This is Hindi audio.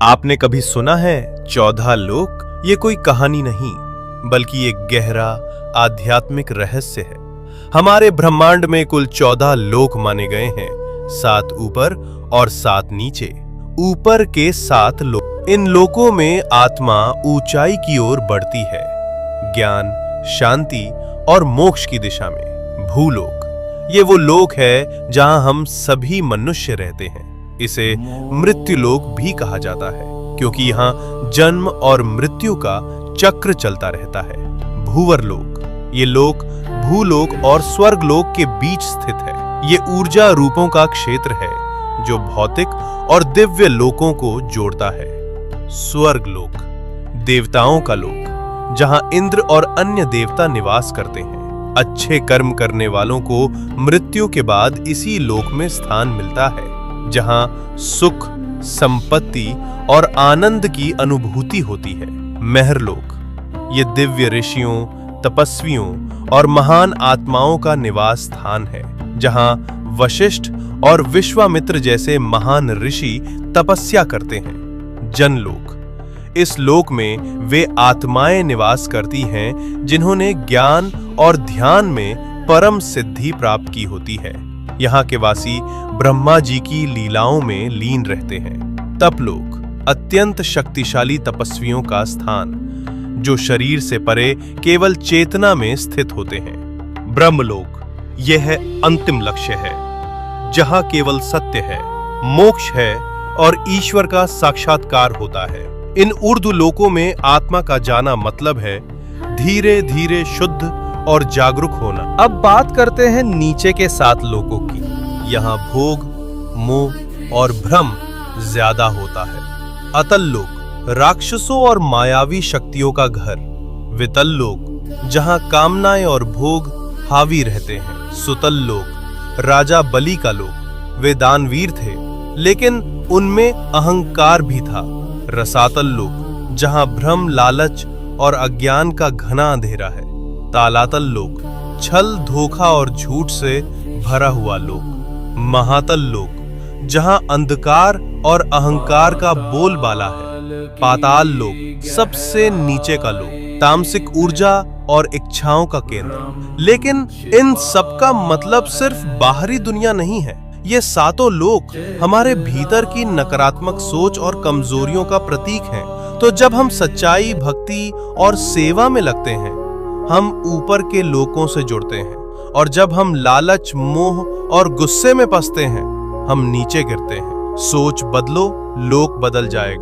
आपने कभी सुना है 14 लोक? ये कोई कहानी नहीं, बल्कि एक गहरा आध्यात्मिक रहस्य है। हमारे ब्रह्मांड में कुल 14 लोक माने गए हैं, 7 ऊपर और 7 नीचे। ऊपर के 7 लोक, इन लोकों में आत्मा ऊंचाई की ओर बढ़ती है, ज्ञान, शांति और मोक्ष की दिशा में। भूलोक, ये वो लोक है जहां हम सभी मनुष्य रहते हैं। इसे मृत्युलोक भी कहा जाता है, क्योंकि यहाँ जन्म और मृत्यु का चक्र चलता रहता है। भूवरलोक, ये लोक भूलोक और स्वर्गलोक के बीच स्थित है। ये ऊर्जा रूपों का क्षेत्र है जो भौतिक और दिव्य लोकों को जोड़ता है। स्वर्गलोक, देवताओं का लोक, जहां इंद्र और अन्य देवता निवास करते हैं। अच्छे कर्म करने वालों को मृत्यु के बाद इसी लोक में स्थान मिलता है, जहां सुख, संपत्ति और आनंद की अनुभूति होती है। महरलोक, ये दिव्य ऋषियों, तपस्वियों और महान आत्माओं का निवास स्थान है, जहां वशिष्ठ और विश्वामित्र जैसे महान ऋषि तपस्या करते हैं। जनलोक, इस लोक में वे आत्माएं निवास करती हैं जिन्होंने ज्ञान और ध्यान में परम सिद्धि प्राप्त की होती है। यहाँ के वासी ब्रह्मा जी की लीलाओं में लीन रहते हैं। तपलोक, अत्यंत शक्तिशाली तपस्वियों का स्थान, जो शरीर से परे केवल चेतना में स्थित होते हैं। ब्रह्मलोक, यह अंतिम लक्ष्य है, जहां केवल सत्य है, मोक्ष है और ईश्वर का साक्षात्कार होता है। इन ऊर्ध्व लोकों में आत्मा का जाना मतलब है धीरे धीरे शुद्ध और जागरूक होना। अब बात करते हैं नीचे के 7 लोकों की। यहाँ भोग, मोह और भ्रम ज्यादा होता है। अतल लोक, राक्षसों और मायावी शक्तियों का घर। वितल लोक, जहाँ कामनाएं और भोग हावी रहते हैं। सुतल लोक, राजा बलि का लोक। वे दानवीर थे, लेकिन उनमें अहंकार भी था। रसातल लोक, जहाँ भ्रम, लालच और अज्ञान का घना अंधेरा है। तालातल लोक, छल, धोखा और झूठ से भरा हुआ लोक। महातल लोक, जहां अंधकार और अहंकार का बोलबाला है। पाताल लोक, सबसे नीचे का लोक, तामसिक ऊर्जा और इच्छाओं का केंद्र। लेकिन इन सब का मतलब सिर्फ बाहरी दुनिया नहीं है। ये 7 लोक हमारे भीतर की नकारात्मक सोच और कमजोरियों का प्रतीक हैं। तो जब हम सच्चाई, भक्ति और सेवा में लगते हैं, हम ऊपर के लोकों से जुड़ते हैं, और जब हम लालच, मोह और गुस्से में फंसते हैं, हम नीचे गिरते हैं। सोच बदलो, लोक बदल जाएगा।